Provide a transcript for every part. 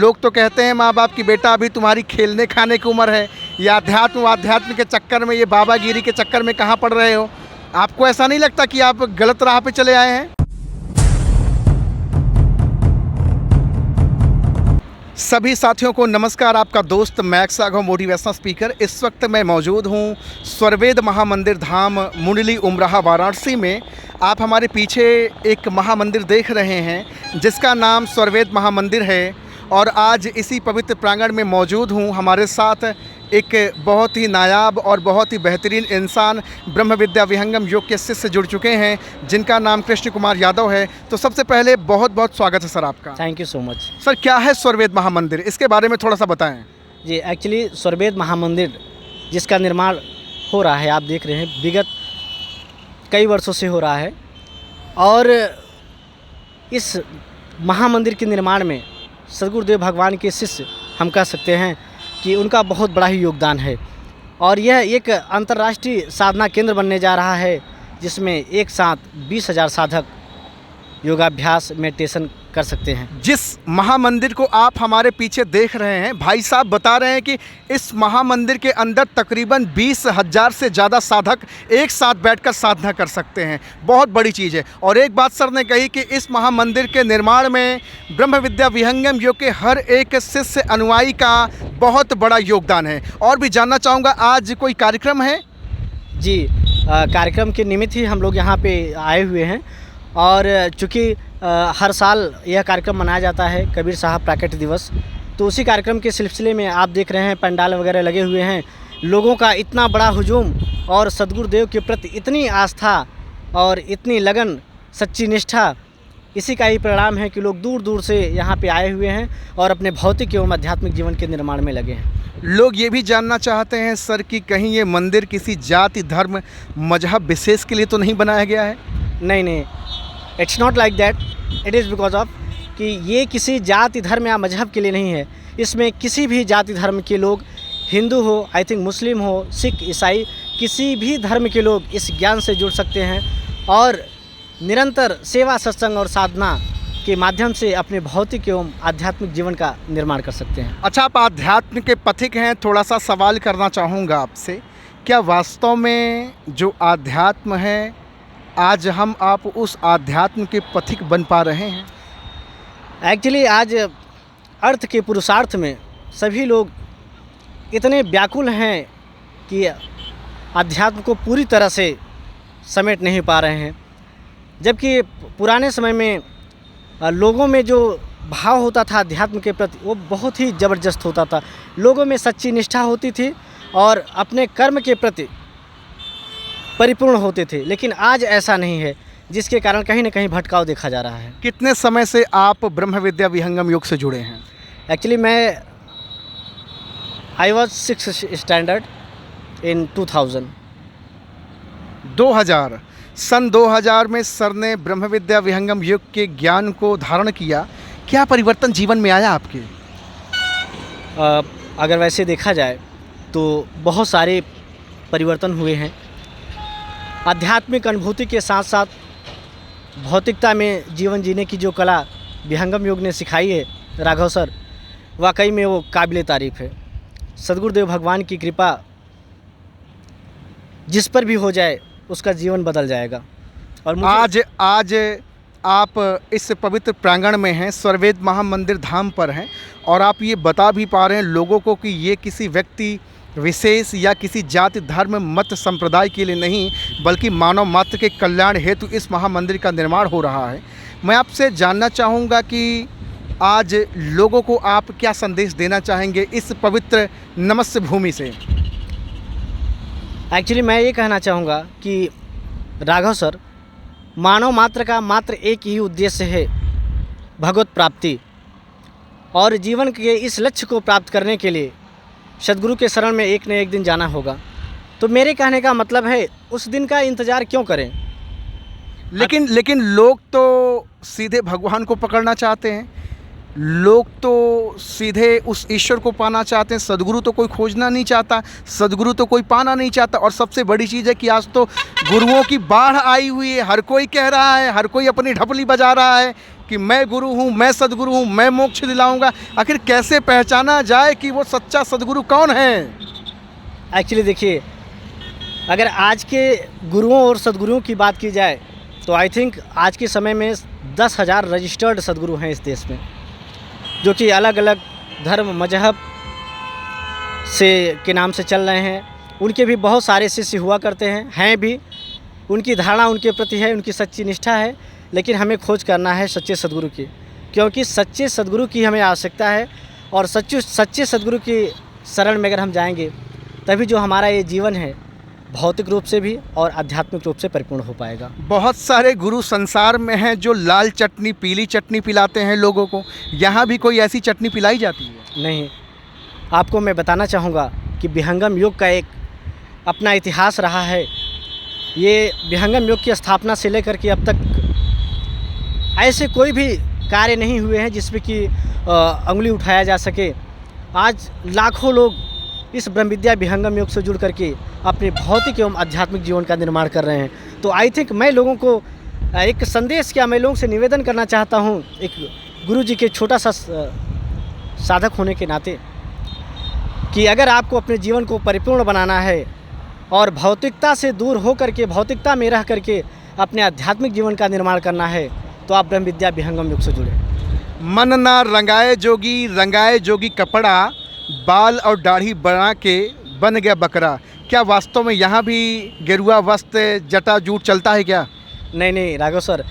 लोग तो कहते हैं माँ बाप की बेटा अभी तुम्हारी खेलने खाने की उम्र है, या अध्यात्म के चक्कर में, ये बाबागिरी के चक्कर में कहाँ पड़ रहे हो। आपको ऐसा नहीं लगता कि आप गलत राह पे चले आए हैं? सभी साथियों को नमस्कार। आपका दोस्त मैक्स सागो मोटिवेशनल स्पीकर। इस वक्त मैं मौजूद हूँ स्वरवेद महामंदिर धाम मुंडली उमराहा वाराणसी में। आप हमारे पीछे एक महामंदिर देख रहे हैं जिसका नाम स्वरवेद महामंदिर है, और आज इसी पवित्र प्रांगण में मौजूद हूँ। हमारे साथ एक बहुत ही नायाब और बहुत ही बेहतरीन इंसान ब्रह्म विद्या विहंगम योग के शिष्य जुड़ चुके हैं जिनका नाम कृष्ण कुमार यादव है। तो सबसे पहले बहुत बहुत स्वागत है सर आपका। Thank you so much sir, क्या है स्वरवेद महामंदिर, इसके बारे में थोड़ा सा बताएं। जी, एक्चुअली स्वरवेद महामंदिर जिसका निर्माण हो रहा है, आप देख रहे हैं विगत कई वर्षों से हो रहा है, और इस महामंदिर के निर्माण में सद्गुरुदेव भगवान के शिष्य हम कह सकते हैं कि उनका बहुत बड़ा ही योगदान है। और यह एक अंतर्राष्ट्रीय साधना केंद्र बनने जा रहा है जिसमें एक साथ 20,000 साधक योगाभ्यास मेडिटेशन कर सकते हैं। जिस महामंदिर को आप हमारे पीछे देख रहे हैं, भाई साहब बता रहे हैं कि इस महामंदिर के अंदर तकरीबन 20,000 से ज़्यादा साधक एक साथ बैठकर साधना कर सकते हैं। बहुत बड़ी चीज़ है। और एक बात सर ने कही कि इस महामंदिर के निर्माण में ब्रह्म विद्या विहंगम योग के हर एक शिष्य अनुयायी का बहुत बड़ा योगदान है। और भी जानना चाहूँगा, आज कोई कार्यक्रम है? जी, कार्यक्रम के निमित्त ही हम लोग यहाँ पे आए हुए हैं, और चूँकि हर साल यह कार्यक्रम मनाया जाता है कबीर साहब प्राकट्य दिवस, तो उसी कार्यक्रम के सिलसिले में आप देख रहे हैं पंडाल वगैरह लगे हुए हैं। लोगों का इतना बड़ा हुजूम और सद्गुरुदेव के प्रति इतनी आस्था और इतनी लगन, सच्ची निष्ठा, इसी का ही परिणाम है कि लोग दूर दूर से यहाँ पे आए हुए हैं और अपने भौतिक एवं आध्यात्मिक जीवन के निर्माण में लगे हैं। लोग ये भी जानना चाहते हैं सर कि कहीं ये मंदिर किसी जाति धर्म मजहब विशेष के लिए तो नहीं बनाया गया है? नहीं, it's not like that. It is because of कि ये किसी जाति धर्म या मजहब के लिए नहीं है। इसमें किसी भी जाति धर्म के लोग, हिंदू हो, आई थिंक मुस्लिम हो, सिख, ईसाई, किसी भी धर्म के लोग इस ज्ञान से जुड़ सकते हैं और निरंतर सेवा, सत्संग और साधना के माध्यम से अपने भौतिक एवं आध्यात्मिक जीवन का निर्माण कर सकते हैं। अच्छा, आप आध्यात्म के पथिक हैं, थोड़ा सा सवाल करना चाहूँगा आपसे। क्या वास्तव में जो आध्यात्म है, आज हम आप उस आध्यात्म के पथिक बन पा रहे हैं? एक्चुअली आज अर्थ के पुरुषार्थ में सभी लोग इतने व्याकुल हैं कि अध्यात्म को पूरी तरह से समेट नहीं पा रहे हैं। जबकि पुराने समय में लोगों में जो भाव होता था अध्यात्म के प्रति, वो बहुत ही ज़बरदस्त होता था। लोगों में सच्ची निष्ठा होती थी और अपने कर्म के प्रति परिपूर्ण होते थे। लेकिन आज ऐसा नहीं है, जिसके कारण कहीं ना कहीं भटकाव देखा जा रहा है। कितने समय से आप ब्रह्म विद्या विहंगम योग से जुड़े हैं? एक्चुअली मैं I was 6th standard in 2000। सन 2000 में सर ने ब्रह्म विद्या विहंगम योग के ज्ञान को धारण किया। क्या परिवर्तन जीवन में आया आपके? अगर वैसे देखा जाए तो बहुत सारे परिवर्तन हुए हैं। आध्यात्मिक अनुभूति के साथ साथ भौतिकता में जीवन जीने की जो कला विहंगम योग ने सिखाई है राघव सर, वाकई में वो काबिल तारीफ़ है। सद्गुरुदेव भगवान की कृपा जिस पर भी हो जाए उसका जीवन बदल जाएगा। और आज आप इस पवित्र प्रांगण में हैं, स्वरवेद महामंदिर धाम पर हैं, और आप ये बता भी पा रहे हैं लोगों को कि ये किसी व्यक्ति विशेष या किसी जाति धर्म मत संप्रदाय के लिए नहीं, बल्कि मानव मात्र के कल्याण हेतु इस महामंदिर का निर्माण हो रहा है। मैं आपसे जानना चाहूँगा कि आज लोगों को आप क्या संदेश देना चाहेंगे इस पवित्र नमस्य भूमि से? एक्चुअली मैं ये कहना चाहूँगा कि राघव सर, मानव मात्र का मात्र एक ही उद्देश्य है, भगवत प्राप्ति। और जीवन के इस लक्ष्य को प्राप्त करने के लिए सद्गुरु के शरण में एक न एक दिन जाना होगा। तो मेरे कहने का मतलब है, उस दिन का इंतज़ार क्यों करें? लेकिन लोग तो सीधे भगवान को पकड़ना चाहते हैं, लोग तो सीधे उस ईश्वर को पाना चाहते हैं। सद्गुरु तो कोई खोजना नहीं चाहता, सद्गुरु तो कोई पाना नहीं चाहता। और सबसे बड़ी चीज़ है कि आज तो गुरुओं की बाढ़ आई हुई है। हर कोई कह रहा है, हर कोई अपनी ढपली बजा रहा है कि मैं गुरु हूँ, मैं सदगुरु हूँ, मैं मोक्ष दिलाऊंगा। आखिर कैसे पहचाना जाए कि वो सच्चा सदगुरु कौन है? एक्चुअली देखिए, अगर आज के गुरुओं और सदगुरुओं की बात की जाए तो आई थिंक आज के समय में 10,000 रजिस्टर्ड सदगुरु हैं इस देश में, जो कि अलग अलग धर्म मजहब से के नाम से चल रहे हैं। उनके भी बहुत सारे शिष्य हुआ करते हैं भी। उनकी धारणा उनके प्रति है, उनकी सच्ची निष्ठा है, लेकिन हमें खोज करना है सच्चे सदगुरु की, क्योंकि सच्चे सदगुरु की हमें आवश्यकता है। और सच्चे सदगुरु की शरण में अगर हम जाएंगे तभी जो हमारा ये जीवन है भौतिक रूप से भी और आध्यात्मिक रूप से परिपूर्ण हो पाएगा। बहुत सारे गुरु संसार में हैं जो लाल चटनी पीली चटनी पिलाते हैं लोगों को, यहाँ भी कोई ऐसी चटनी पिलाई जाती है? नहीं, आपको मैं बताना चाहूँगा कि विहंगम योग का एक अपना इतिहास रहा है। ये विहंगम योग की स्थापना से लेकर के अब तक ऐसे कोई भी कार्य नहीं हुए हैं जिसमें कि अंगुली उठाया जा सके। आज लाखों लोग इस ब्रह्म विद्या विहंगम योग से जुड़ करके अपने भौतिक एवं आध्यात्मिक जीवन का निर्माण कर रहे हैं। तो आई थिंक मैं लोगों को एक संदेश क्या मैं लोगों से निवेदन करना चाहता हूँ, एक गुरु जी के छोटा सा साधक होने के नाते, कि अगर आपको अपने जीवन को परिपूर्ण बनाना है और भौतिकता से दूर हो करके भौतिकता में रह करके अपने आध्यात्मिक जीवन का निर्माण करना है तो आप ब्रह्म विद्या विहंगम योग से जुड़े। मन ना रंगाए जोगी कपड़ा, बाल और दाढ़ी बना के बन गया बकरा। क्या वास्तव में यहाँ भी गेरुआ वस्त्र जटा जूट चलता है क्या? नहीं राघव सर,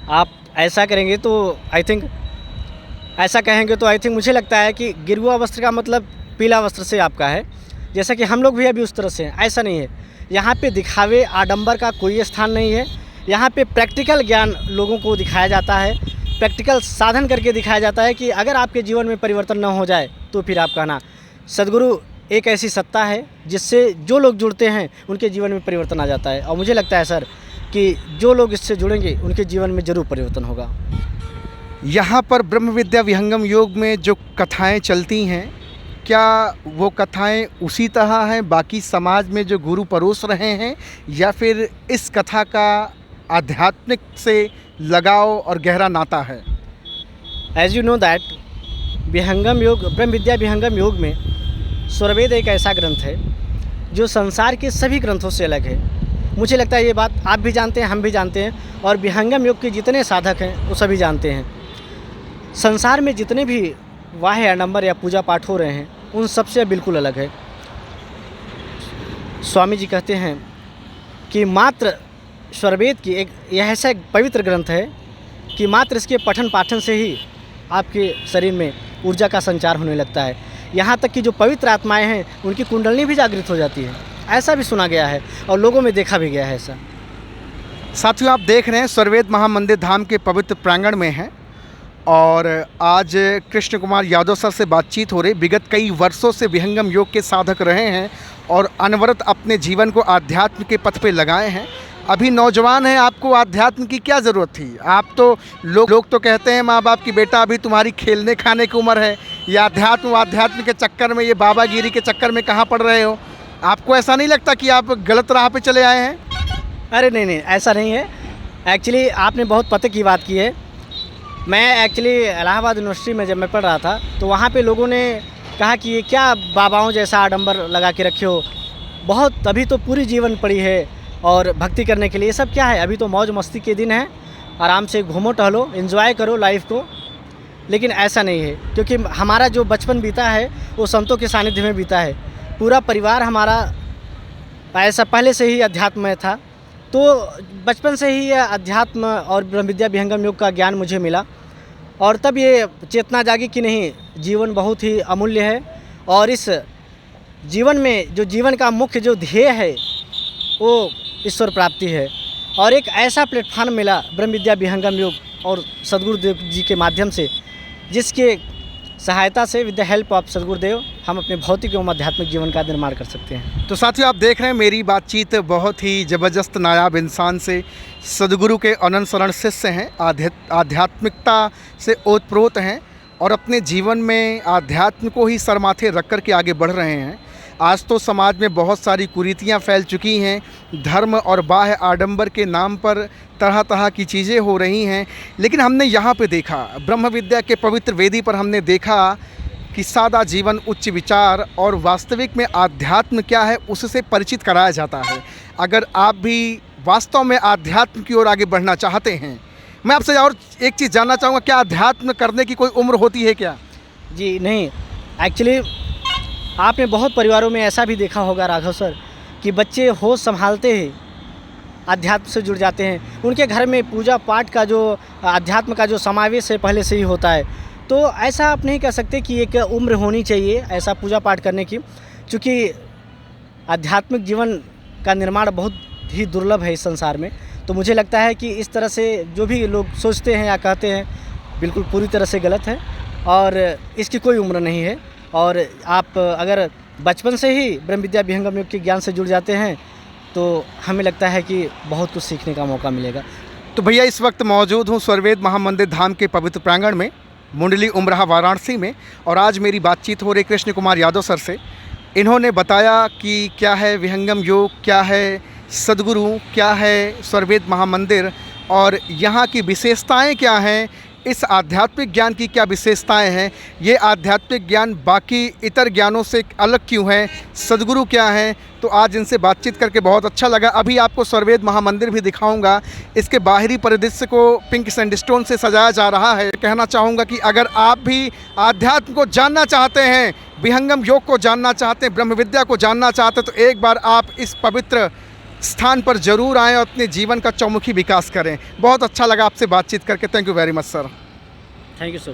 आप ऐसा करेंगे तो आई थिंक ऐसा कहेंगे तो आई थिंक मुझे लगता है कि गेरुआ वस्त्र का मतलब पीला वस्त्र से आपका है, जैसा कि हम लोग भी अभी उस तरह से हैं। ऐसा नहीं है, यहाँ पे दिखावे आडंबर का कोई स्थान नहीं है। यहाँ पे प्रैक्टिकल ज्ञान लोगों को दिखाया जाता है, प्रैक्टिकल साधन करके दिखाया जाता है कि अगर आपके जीवन में परिवर्तन न हो जाए तो फिर आप कहना। सदगुरु एक ऐसी सत्ता है जिससे जो लोग जुड़ते हैं उनके जीवन में परिवर्तन आ जाता है, और मुझे लगता है सर कि जो लोग इससे जुड़ेंगे उनके जीवन में ज़रूर परिवर्तन होगा। यहाँ पर ब्रह्म विद्या विहंगम योग में जो कथाएं चलती हैं, क्या वो कथाएं उसी तरह हैं बाकी समाज में जो गुरु परोस रहे हैं, या फिर इस कथा का आध्यात्मिक से लगाव और गहरा नाता है? एज यू नो दैट विहंगम योग, ब्रह्म विद्या विहंगम योग में स्वरवेद एक ऐसा ग्रंथ है जो संसार के सभी ग्रंथों से अलग है। मुझे लगता है ये बात आप भी जानते हैं, हम भी जानते हैं, और विहंगम योग के जितने साधक हैं वो सभी जानते हैं। संसार में जितने भी वाह्य आडंबर या पूजा पाठ हो रहे हैं उन सबसे बिल्कुल अलग है। स्वामी जी कहते हैं कि मात्र स्वरवेद की यह ऐसा एक पवित्र ग्रंथ है कि मात्र इसके पठन पाठन से ही आपके शरीर में ऊर्जा का संचार होने लगता है। यहाँ तक कि जो पवित्र आत्माएं हैं उनकी कुंडलनी भी जागृत हो जाती है। ऐसा भी सुना गया है और लोगों में देखा भी गया है ऐसा। साथियों, आप देख रहे हैं स्वरवेद महामंदिर धाम के पवित्र प्रांगण में हैं और आज कृष्ण कुमार यादव सर से बातचीत हो रही। विगत कई वर्षों से विहंगम योग के साधक रहे हैं और अनवरत अपने जीवन को आध्यात्म के पथ पे लगाए हैं। अभी नौजवान हैं, आपको आध्यात्म की क्या ज़रूरत थी? आप तो लोग तो कहते हैं माँ बाप की, बेटा अभी तुम्हारी खेलने खाने की उम्र है, ये आध्यात्म के चक्कर में, ये बाबागिरी के चक्कर में कहाँ पड़ रहे हो? आपको ऐसा नहीं लगता कि आप गलत राह पे चले आए हैं? अरे नहीं, ऐसा नहीं है। एक्चुअली आपने बहुत पते की बात की है। मैं एक्चुअली इलाहाबाद यूनिवर्सिटी में जब मैं पढ़ रहा था तो वहाँ पे लोगों ने कहा कि ये क्या बाबाओं जैसा आडंबर लगा के रखे हो, बहुत अभी तो पूरी जीवन पड़ी है और भक्ति करने के लिए, ये सब क्या है? अभी तो मौज मस्ती के दिन है, आराम से घूमो टहलो, एंजॉय करो लाइफ को। लेकिन ऐसा नहीं है, क्योंकि हमारा जो बचपन बीता है वो संतों के सानिध्य में बीता है। पूरा परिवार हमारा ऐसा पहले से ही अध्यात्म में था, तो बचपन से ही यह अध्यात्म और ब्रह्म विद्या विहंगम योग का ज्ञान मुझे मिला और तब ये चेतना जागी कि नहीं, जीवन बहुत ही अमूल्य है और इस जीवन में जो जीवन का मुख्य जो ध्येय है वो ईश्वर प्राप्ति है। और एक ऐसा प्लेटफॉर्म मिला ब्रह्म विद्या विहंगम योग और सदगुरुदेव जी के माध्यम से, जिसके सहायता से विद द हेल्प ऑफ सदगुरुदेव हम अपने भौतिक एवं आध्यात्मिक जीवन का निर्माण कर सकते हैं। तो साथियों, आप देख रहे हैं मेरी बातचीत बहुत ही ज़बरदस्त नायाब इंसान से, सदगुरु के अनंत शरण शिष्य हैं, आध्यात्मिकता से ओतप्रोत हैं और अपने जीवन में आध्यात्म को ही सर माथे रख कर के आगे बढ़ रहे हैं। आज तो समाज में बहुत सारी कुरीतियाँ फैल चुकी हैं, धर्म और बाह्य आडंबर के नाम पर तरह तरह की चीज़ें हो रही हैं। लेकिन हमने यहाँ पे देखा, ब्रह्म विद्या के पवित्र वेदी पर हमने देखा कि सादा जीवन, उच्च विचार और वास्तविक में आध्यात्म क्या है उससे परिचित कराया जाता है। अगर आप भी वास्तव में आध्यात्म की ओर आगे बढ़ना चाहते हैं, मैं आपसे और एक चीज़ जानना चाहूँगा, क्या अध्यात्म करने की कोई उम्र होती है क्या? जी नहीं, एक्चुअली आपने बहुत परिवारों में ऐसा भी देखा होगा राघव सर कि बच्चे होश संभालते ही अध्यात्म से जुड़ जाते हैं। उनके घर में पूजा पाठ का जो अध्यात्म का जो समावेश है पहले से ही होता है। तो ऐसा आप नहीं कह सकते कि एक उम्र होनी चाहिए ऐसा पूजा पाठ करने की, क्योंकि आध्यात्मिक जीवन का निर्माण बहुत ही दुर्लभ है इस संसार में। तो मुझे लगता है कि इस तरह से जो भी लोग सोचते हैं या कहते हैं, बिल्कुल पूरी तरह से गलत है और इसकी कोई उम्र नहीं है। और आप अगर बचपन से ही ब्रह्म विद्या विहंगम योग के ज्ञान से जुड़ जाते हैं तो हमें लगता है कि बहुत कुछ सीखने का मौका मिलेगा। तो भैया, इस वक्त मौजूद हूँ स्वर्वेद महामंदिर धाम के पवित्र प्रांगण में, मुंडली उमराहा वाराणसी में, और आज मेरी बातचीत हो रही कृष्ण कुमार यादव सर से। इन्होंने बताया कि क्या है विहंगम योग, क्या है सद्गुरु, क्या है स्वर्वेद महामंदिर और यहाँ की विशेषताएं क्या हैं, इस आध्यात्मिक ज्ञान की क्या विशेषताएं हैं, ये आध्यात्मिक ज्ञान बाकी इतर ज्ञानों से अलग क्यों है, सद्गुरु क्या हैं। तो आज इनसे बातचीत करके बहुत अच्छा लगा। अभी आपको स्वर्वेद महामंदिर भी दिखाऊंगा। इसके बाहरी परिदृश्य को पिंक सैंडस्टोन से सजाया जा रहा है। कहना चाहूँगा कि अगर आप भी आध्यात्म को जानना चाहते हैं, विहंगम योग को जानना चाहते हैं, ब्रह्म विद्या को जानना चाहते हैं, तो एक बार आप इस पवित्र स्थान पर जरूर आएँ और अपने जीवन का चौमुखी विकास करें। बहुत अच्छा लगा आपसे बातचीत करके। Thank you very much sir. Thank you sir.